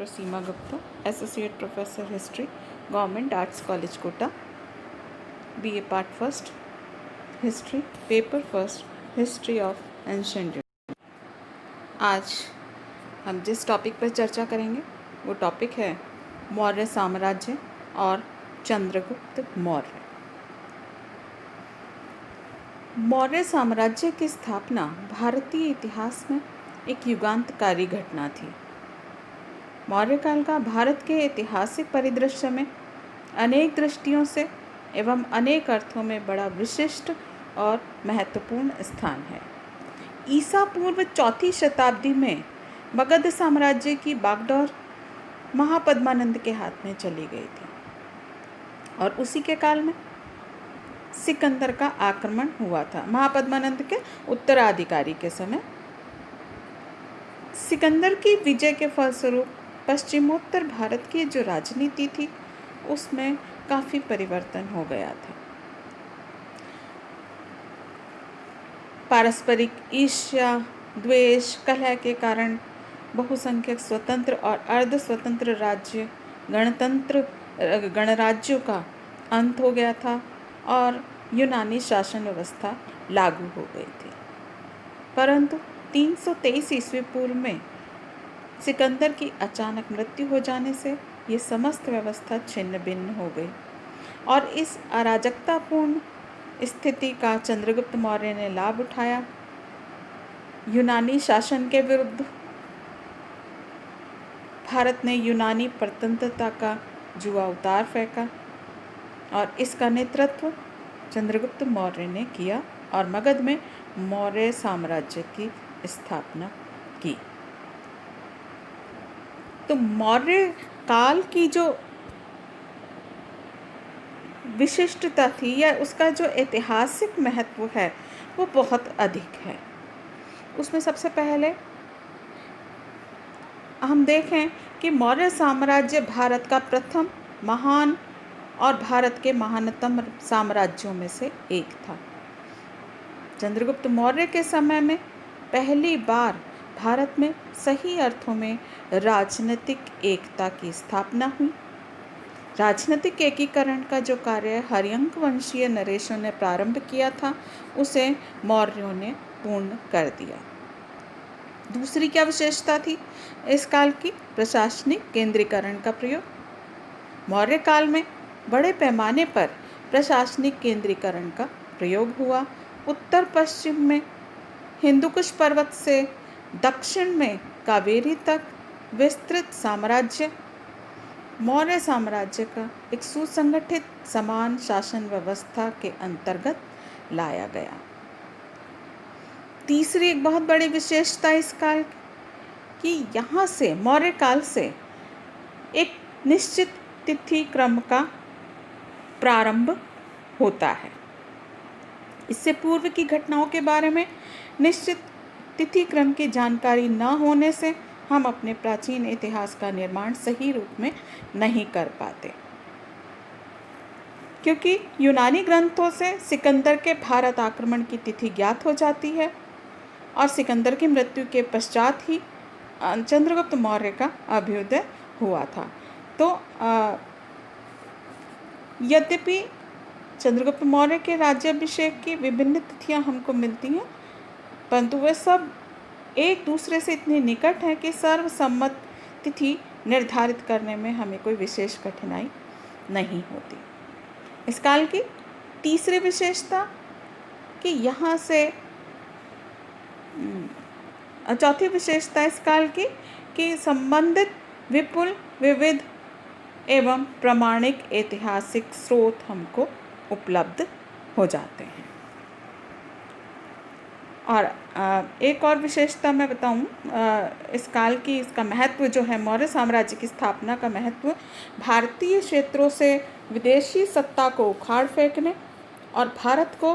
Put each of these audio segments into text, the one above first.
Doctor Seema Gupta, associate professor history, government arts college Kota, BA part first history, paper first history of ancient India. आज हम जिस topic पर चर्चा करेंगे वो टॉपिक है मौर्य साम्राज्य और चंद्रगुप्त मौर्य। मौर्य साम्राज्य की स्थापना भारतीय इतिहास में एक युगांतकारी घटना थी। मौर्य काल का भारत के ऐतिहासिक परिदृश्य में अनेक दृष्टियों से एवं अनेक अर्थों में बड़ा विशिष्ट और महत्वपूर्ण स्थान है। ईसा पूर्व 4वीं शताब्दी में मगध साम्राज्य की बागडोर महापद्मानंद के हाथ में चली गई थी और उसी के काल में सिकंदर का आक्रमण हुआ था। महापद्मानंद के उत्तराधिकारी के समय सिकंदर की विजय के फलस्वरूप पश्चिमोत्तर भारत की जो राजनीति थी उसमें काफ़ी परिवर्तन हो गया था। पारस्परिक ईर्ष्या, द्वेष, कलह के कारण बहुसंख्यक स्वतंत्र और अर्ध स्वतंत्र राज्य गणराज्यों का अंत हो गया था और यूनानी शासन व्यवस्था लागू हो गई थी। परंतु 323 ईस्वी पूर्व में सिकंदर की अचानक मृत्यु हो जाने से ये समस्त व्यवस्था छिन्न भिन्न हो गई और इस अराजकतापूर्ण स्थिति का चंद्रगुप्त मौर्य ने लाभ उठाया। यूनानी शासन के विरुद्ध भारत ने यूनानी परतंत्रता का जुआ उतार फेंका और इसका नेतृत्व चंद्रगुप्त मौर्य ने किया और मगध में मौर्य साम्राज्य की स्थापना की। तो मौर्य काल की जो विशिष्टता थी या उसका जो ऐतिहासिक महत्व है वो बहुत अधिक है। उसमें सबसे पहले हम देखें कि मौर्य साम्राज्य भारत का प्रथम महान और भारत के महानतम साम्राज्यों में से एक था। चंद्रगुप्त मौर्य के समय में पहली बार भारत में सही अर्थों में राजनीतिक एकता की स्थापना हुई। राजनीतिक एकीकरण का जो कार्य हर्यंक वंशीय नरेशों ने प्रारंभ किया था उसे मौर्यों ने पूर्ण कर दिया। दूसरी क्या विशेषता थी इस काल की? प्रशासनिक केंद्रीकरण का प्रयोग। मौर्य काल में बड़े पैमाने पर प्रशासनिक केंद्रीकरण का प्रयोग हुआ। उत्तर पश्चिम में हिंदुकुश पर्वत से दक्षिण में कावेरी तक विस्तृत साम्राज्य मौर्य साम्राज्य का एक सुसंगठित समान शासन व्यवस्था के अंतर्गत लाया गया। तीसरी एक बहुत बड़ी विशेषता इस काल की यहाँ से मौर्य काल से एक निश्चित तिथि क्रम का प्रारंभ होता है। इससे पूर्व की घटनाओं के बारे में निश्चित तिथि क्रम की जानकारी न होने से हम अपने प्राचीन इतिहास का निर्माण सही रूप में नहीं कर पाते, क्योंकि यूनानी ग्रंथों से सिकंदर के भारत आक्रमण की तिथि ज्ञात हो जाती है और सिकंदर की मृत्यु के पश्चात ही चंद्रगुप्त मौर्य का अभ्युदय हुआ था। तो यद्यपि चंद्रगुप्त मौर्य के राज्याभिषेक की विभिन्न तिथियां हमको मिलती हैं, परंतु वे सब एक दूसरे से इतने निकट हैं कि सर्वसम्मत तिथि निर्धारित करने में हमें कोई विशेष कठिनाई नहीं होती। इस काल की तीसरी विशेषता कि यहाँ से चौथी विशेषता इस काल की कि संबंधित विपुल, विविध एवं प्रामाणिक ऐतिहासिक स्रोत हमको उपलब्ध हो जाते हैं। और एक और विशेषता मैं बताऊं इस काल की, इसका महत्व जो है मौर्य साम्राज्य की स्थापना का महत्व भारतीय क्षेत्रों से विदेशी सत्ता को उखाड़ फेंकने और भारत को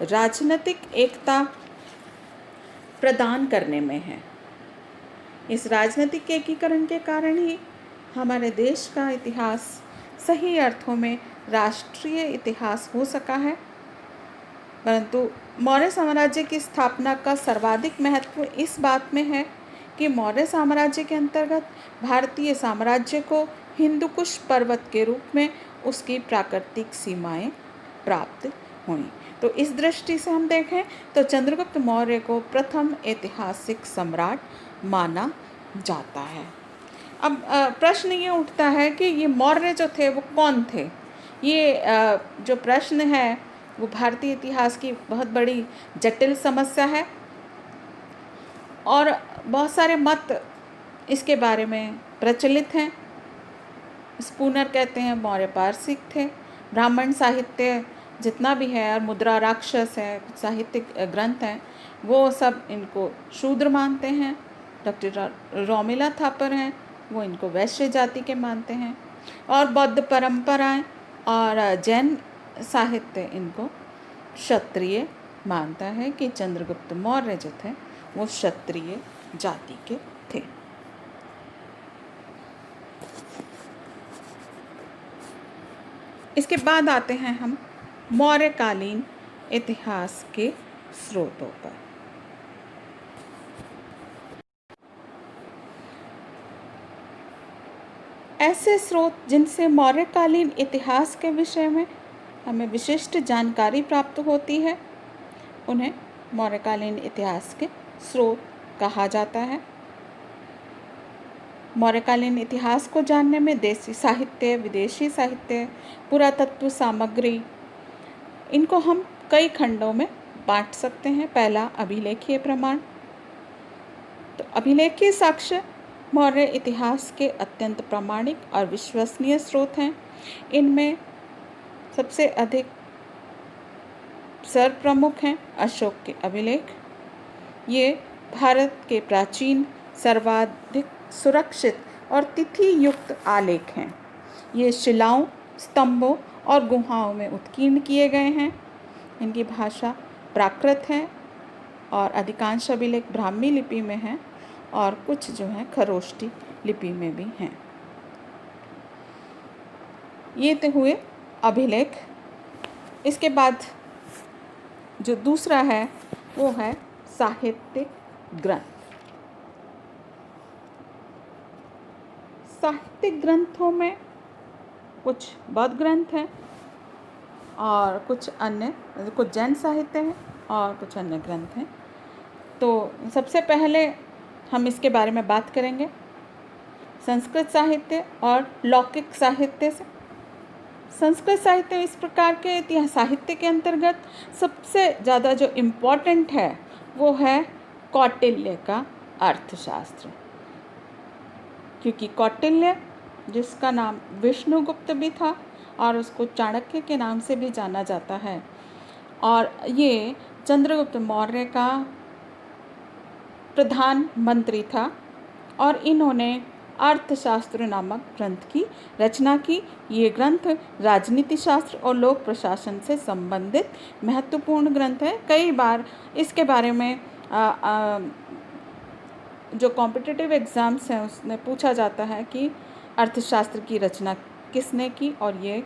राजनीतिक एकता प्रदान करने में है। इस राजनीतिक एकीकरण के कारण ही हमारे देश का इतिहास सही अर्थों में राष्ट्रीय इतिहास हो सका है। परंतु मौर्य साम्राज्य की स्थापना का सर्वाधिक महत्व इस बात में है कि मौर्य साम्राज्य के अंतर्गत भारतीय साम्राज्य को हिंदू कुश पर्वत के रूप में उसकी प्राकृतिक सीमाएं प्राप्त हुई। तो इस दृष्टि से हम देखें तो चंद्रगुप्त मौर्य को प्रथम ऐतिहासिक सम्राट माना जाता है। अब प्रश्न ये उठता है कि ये मौर्य जो थे वो कौन थे। ये जो प्रश्न है वो भारतीय इतिहास की बहुत बड़ी जटिल समस्या है और बहुत सारे मत इसके बारे में प्रचलित हैं। स्पूनर कहते हैं मौर्य पारसिक थे। ब्राह्मण साहित्य जितना भी है और मुद्रा राक्षस है, कुछ साहित्यिक ग्रंथ हैं, वो सब इनको शूद्र मानते हैं। डॉक्टर रोमिला थापर हैं, वो इनको वैश्य जाति के मानते हैं। और बौद्ध परंपराएं और जैन साहित्य इनको क्षत्रिय मानता है कि चंद्रगुप्त मौर्य जो थे वो क्षत्रिय जाति के थे। इसके बाद आते हैं हम मौर्यकालीन इतिहास के स्रोतों पर। ऐसे स्रोत जिनसे मौर्यकालीन इतिहास के विषय में हमें विशिष्ट जानकारी प्राप्त होती है, उन्हें मौर्यकालीन इतिहास के स्रोत कहा जाता है। मौर्यकालीन इतिहास को जानने में देसी साहित्य, विदेशी साहित्य, पुरातत्व सामग्री, इनको हम कई खंडों में बांट सकते हैं। पहला, अभिलेखीय प्रमाण। तो अभिलेखीय साक्ष्य मौर्य इतिहास के अत्यंत प्रामाणिक और विश्वसनीय स्रोत हैं। इनमें सबसे अधिक सर्वप्रमुख हैं अशोक के अभिलेख। ये भारत के प्राचीन, सर्वाधिक सुरक्षित और तिथि युक्त आलेख हैं। ये शिलाओं, स्तंभों और गुहाओं में उत्कीर्ण किए गए हैं। इनकी भाषा प्राकृत है और अधिकांश अभिलेख ब्राह्मी लिपि में हैं और कुछ जो हैं खरोष्टी लिपि में भी हैं। ये तो हुए अभिलेख। इसके बाद जो दूसरा है वो है साहित्यिक ग्रंथ। साहित्यिक ग्रंथों में कुछ बौद्ध ग्रंथ हैं और कुछ जैन साहित्य हैं और कुछ अन्य ग्रंथ हैं। तो सबसे पहले हम इसके बारे में बात करेंगे संस्कृत साहित्य और लौकिक साहित्य से। संस्कृत साहित्य इस प्रकार के इतिहास साहित्य के अंतर्गत सबसे ज़्यादा जो इम्पोर्टेंट है वो है कौटिल्य का अर्थशास्त्र, क्योंकि कौटिल्य, जिसका नाम विष्णुगुप्त भी था और उसको चाणक्य के नाम से भी जाना जाता है, और ये चंद्रगुप्त मौर्य का प्रधानमंत्री था और इन्होंने अर्थशास्त्र नामक ग्रंथ की रचना की। ये ग्रंथ राजनीति शास्त्र और लोक प्रशासन से संबंधित महत्वपूर्ण ग्रंथ है। कई बार इसके बारे में जो कॉम्पिटिटिव एग्ज़ाम्स हैं उसमें पूछा जाता है कि अर्थशास्त्र की रचना किसने की और ये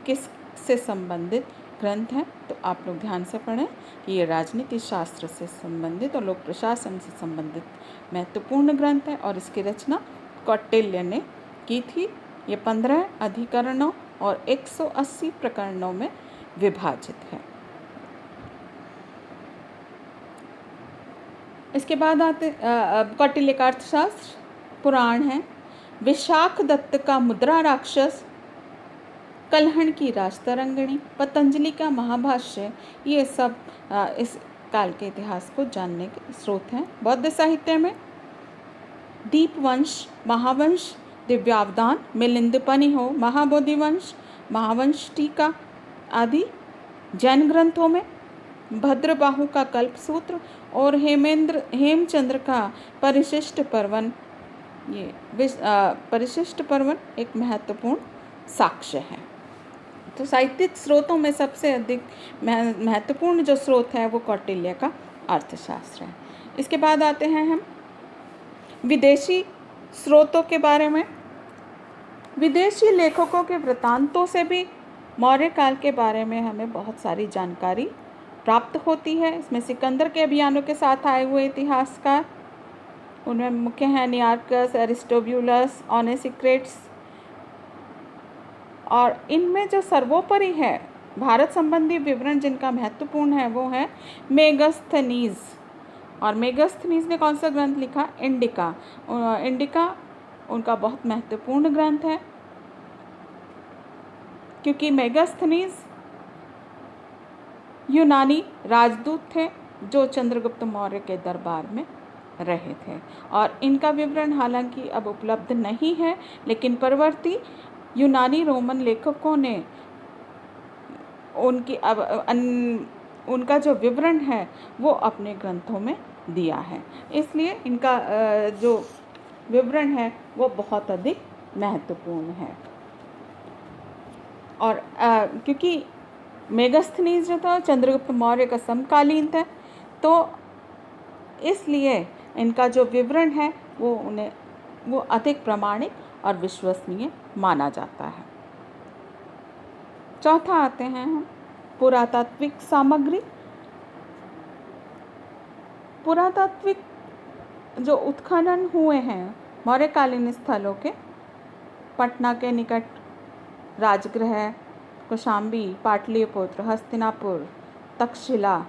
किस से संबंधित ग्रंथ हैं। तो आप लोग ध्यान से पढ़ें कि ये राजनीति शास्त्र से संबंधित और लोक प्रशासन से संबंधित महत्वपूर्ण ग्रंथ है और इसकी रचना कौटिल्य ने की थी। ये 15 अधिकरणों और 180 प्रकरणों में विभाजित है। इसके बाद आते कौटिल्य का अर्थशास्त्र, पुराण है, विशाख दत्त का मुद्रा राक्षस, कल्हण की राजतरंगिणी, पतंजलि का महाभाष्य, ये सब इस काल के इतिहास को जानने के स्रोत हैं। बौद्ध साहित्य में दीपवंश, महावंश, दिव्यावदान, मिलिंदपनिहो, महाबोधिवंश, महावंश टीका आदि। जैन ग्रंथों में भद्रबाहु का कल्पसूत्र और हेमचंद्र का परिशिष्ट पर्वन, ये परिशिष्ट पर्वन एक महत्वपूर्ण साक्ष्य है। तो साहित्यिक स्रोतों में सबसे अधिक महत्वपूर्ण जो स्रोत है वो कौटिल्य का अर्थशास्त्र है। इसके बाद आते हैं हम विदेशी स्रोतों के बारे में। विदेशी लेखकों के वृत्तांतों से भी मौर्य काल के बारे में हमें बहुत सारी जानकारी प्राप्त होती है। इसमें सिकंदर के अभियानों के साथ आए हुए इतिहासकार उनमें मुख्य हैं निआर्कस, एरिस्टोब्यूलस, ऑनेसिक्रेट्स। और इनमें जो सर्वोपरि है भारत संबंधी विवरण जिनका महत्वपूर्ण है वो है मेगास्थनीज। और मेगास्थनीज ने कौन सा ग्रंथ लिखा? इंडिका। इंडिका उनका बहुत महत्वपूर्ण ग्रंथ है, क्योंकि मेगास्थनीज यूनानी राजदूत थे जो चंद्रगुप्त मौर्य के दरबार में रहे थे। और इनका विवरण हालांकि अब उपलब्ध नहीं है, लेकिन परवर्ती यूनानी रोमन लेखकों ने उनका जो विवरण है वो अपने ग्रंथों में दिया है। इसलिए इनका जो विवरण है वो बहुत अधिक महत्वपूर्ण है। और क्योंकि मेगास्थनीज जो था चंद्रगुप्त मौर्य का समकालीन था, तो इसलिए इनका जो विवरण है वो अधिक प्रामाणिक और विश्वसनीय माना जाता है। चौथा आते हैं हम पुरातात्विक सामग्री। पुरातात्विक जो उत्खनन हुए हैं मौर्यकालीन स्थलों के, पटना के निकट राजगृह, कौशाम्बी, पाटलिपुत्र, हस्तिनापुर, तक्षशिला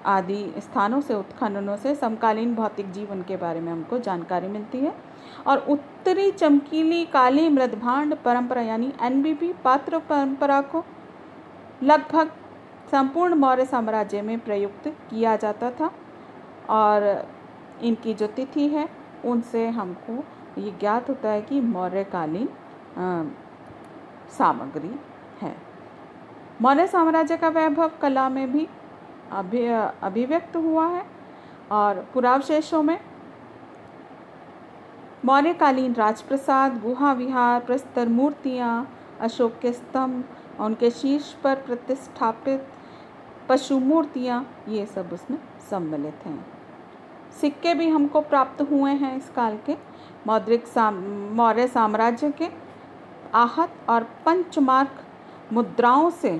आदि स्थानों से उत्खननों से समकालीन भौतिक जीवन के बारे में हमको जानकारी मिलती है। और उत्तरी चमकीली काली मृदभांड परंपरा यानी NBP पात्र परंपरा को लगभग संपूर्ण मौर्य साम्राज्य में प्रयुक्त किया जाता था। और इनकी जो तिथि है उनसे हमको ये ज्ञात होता है कि मौर्यकालीन सामग्री है। मौर्य साम्राज्य का वैभव कला में भी अभिव्यक्त हुआ है। और पुरावशेषों में मौर्यकालीन राजप्रसाद, गुहा विहार, प्रस्तर मूर्तियाँ, अशोक के स्तंभ, उनके शीर्ष पर प्रतिष्ठापित पशु मूर्तियाँ, ये सब उसमें सम्मिलित हैं। सिक्के भी हमको प्राप्त हुए हैं इस काल के मौर्य साम्राज्य के। आहत और पंचमार्क मुद्राओं से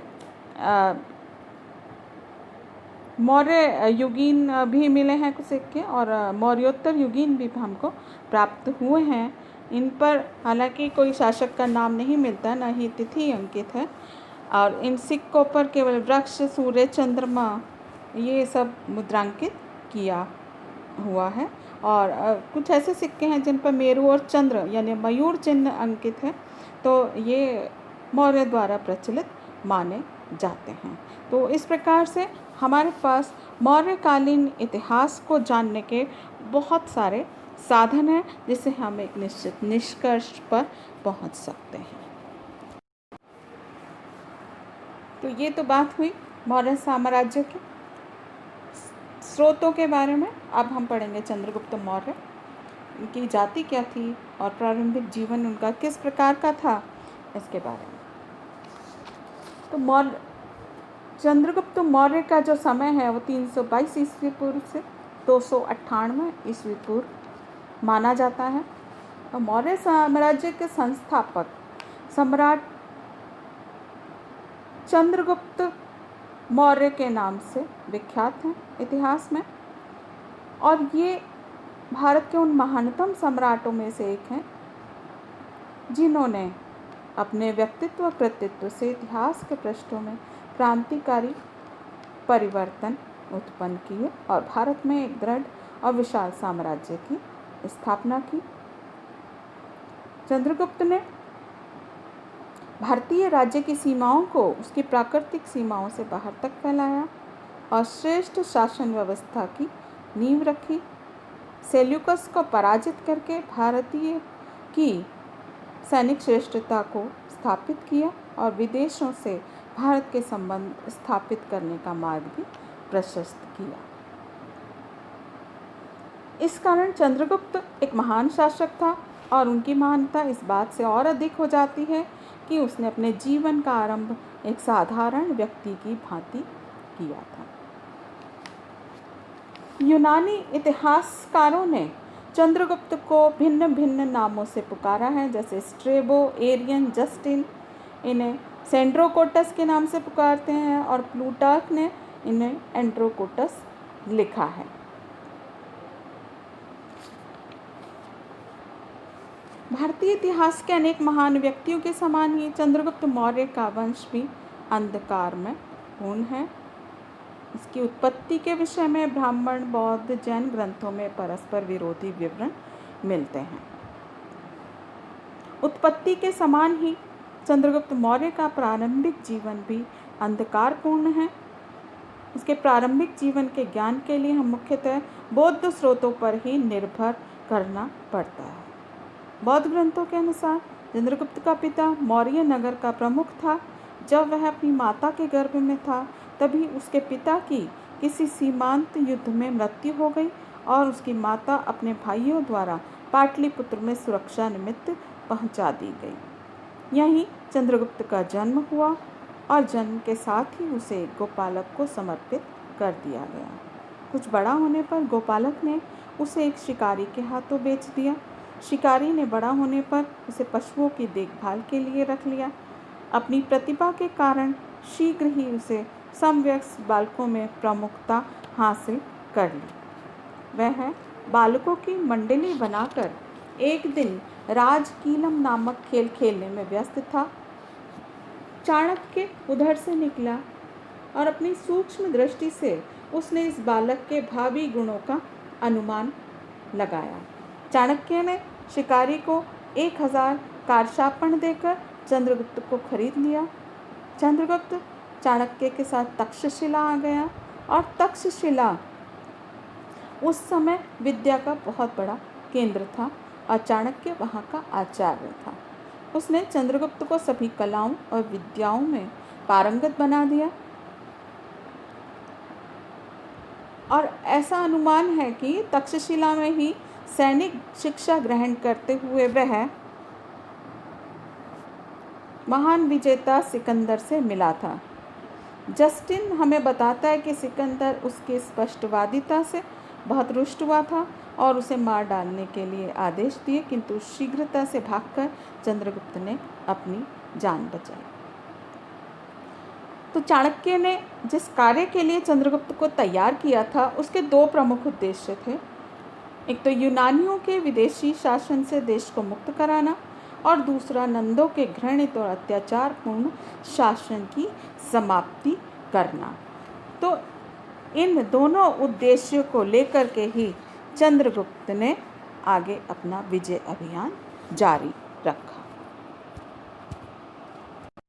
मौर्य युगीन भी मिले हैं कुछ सिक्के, और मौर्योत्तर युगीन भी हमको प्राप्त हुए हैं। इन पर हालांकि कोई शासक का नाम नहीं मिलता, न ही तिथि अंकित है। और इन सिक्कों पर केवल वृक्ष, सूर्य, चंद्रमा ये सब मुद्रांकित किया हुआ है। और कुछ ऐसे सिक्के हैं जिन पर मेरु और चंद्र यानी मयूर चिन्ह अंकित है, तो ये मौर्य द्वारा प्रचलित माने जाते हैं। तो इस प्रकार से हमारे पास मौर्यकालीन इतिहास को जानने के बहुत सारे साधन हैं, जिससे हम एक निश्चित निष्कर्ष पर पहुंच सकते हैं। तो ये तो बात हुई मौर्य साम्राज्य के स्रोतों के बारे में। अब हम पढ़ेंगे चंद्रगुप्त मौर्य, उनकी जाति क्या थी और प्रारंभिक जीवन उनका किस प्रकार का था, इसके बारे में। तो चंद्रगुप्त मौर्य का जो समय है वो 322 ईस्वी पूर्व से 298 ईस्वी पूर्व माना जाता है। और मौर्य साम्राज्य के संस्थापक सम्राट चंद्रगुप्त मौर्य के नाम से विख्यात हैं इतिहास में। और ये भारत के उन महानतम सम्राटों में से एक हैं जिन्होंने अपने व्यक्तित्व कृतित्व से इतिहास के पृष्ठों में क्रांतिकारी परिवर्तन उत्पन्न किए और भारत में एक दृढ़ और विशाल साम्राज्य की स्थापना की। चंद्रगुप्त ने भारतीय राज्य की सीमाओं को उसकी प्राकृतिक सीमाओं से बाहर तक फैलाया और श्रेष्ठ शासन व्यवस्था की नींव रखी। सेल्यूकस को पराजित करके भारतीय की सैनिक श्रेष्ठता को स्थापित किया और विदेशों से भारत के संबंध स्थापित करने का मार्ग भी प्रशस्त किया। इस कारण चंद्रगुप्त एक महान शासक था और उनकी महानता इस बात से और अधिक हो जाती है कि उसने अपने जीवन का आरंभ एक साधारण व्यक्ति की भांति किया था। यूनानी इतिहासकारों ने चंद्रगुप्त को भिन्न भिन्न नामों से पुकारा है, जैसे स्ट्रेबो, एरियन, जस्टिन इन्हें सेंड्रोकोटस के नाम से पुकारते हैं और प्लूटार्क ने इन्हें एंड्रोकोटस लिखा है। भारतीय इतिहास के अनेक महान व्यक्तियों के समान ही चंद्रगुप्त मौर्य का वंश भी अंधकार में पूर्ण है। इसकी उत्पत्ति के विषय में ब्राह्मण, बौद्ध, जैन ग्रंथों में परस्पर विरोधी विवरण मिलते हैं। उत्पत्ति के समान ही चंद्रगुप्त मौर्य का प्रारंभिक जीवन भी अंधकारपूर्ण है। इसके प्रारंभिक जीवन के ज्ञान के लिए हम मुख्यतः बौद्ध स्रोतों पर ही निर्भर करना पड़ता है। बौद्ध ग्रंथों के अनुसार चंद्रगुप्त का पिता मौर्य नगर का प्रमुख था। जब वह अपनी माता के गर्भ में था तभी उसके पिता की किसी सीमांत युद्ध में मृत्यु हो गई और उसकी माता अपने भाइयों द्वारा पाटलिपुत्र में सुरक्षा निमित्त पहुंचा दी गई। यहीं चंद्रगुप्त का जन्म हुआ और जन्म के साथ ही उसे एक गोपालक को समर्पित कर दिया गया। कुछ बड़ा होने पर गोपालक ने उसे एक शिकारी के हाथों बेच दिया। शिकारी ने बड़ा होने पर उसे पशुओं की देखभाल के लिए रख लिया। अपनी प्रतिभा के कारण शीघ्र ही उसे समवयस्क बालकों में प्रमुखता हासिल कर ली। वह बालकों की मंडली बनाकर एक दिन राजकीलम नामक खेल खेलने में व्यस्त था। चाणक्य उधर से निकला और अपनी सूक्ष्म दृष्टि से उसने इस बालक के भावी गुणों का अनुमान लगाया। चाणक्य ने शिकारी को 1000 कारशापण देकर चंद्रगुप्त को खरीद लिया। चंद्रगुप्त चाणक्य के साथ तक्षशिला आ गया और तक्षशिला उस समय विद्या का बहुत बड़ा केंद्र था और चाणक्य वहाँ का आचार्य था। उसने चंद्रगुप्त को सभी कलाओं और विद्याओं में पारंगत बना दिया और ऐसा अनुमान है कि तक्षशिला में ही सैनिक शिक्षा ग्रहण करते हुए वह महान विजेता सिकंदर से मिला था। जस्टिन हमें बताता है कि सिकंदर उसकी स्पष्टवादिता से बहुत रुष्ट हुआ था और उसे मार डालने के लिए आदेश दिए, किंतु शीघ्रता से भागकर चंद्रगुप्त ने अपनी जान बचाई। तो चाणक्य ने जिस कार्य के लिए चंद्रगुप्त को तैयार किया था उसके 2 प्रमुख उद्देश्य थे। एक तो यूनानियों के विदेशी शासन से देश को मुक्त कराना और दूसरा नंदों के घृणित और अत्याचारपूर्ण शासन की समाप्ति करना। तो इन दोनों उद्देश्यों को लेकर के ही चंद्रगुप्त ने आगे अपना विजय अभियान जारी रखा।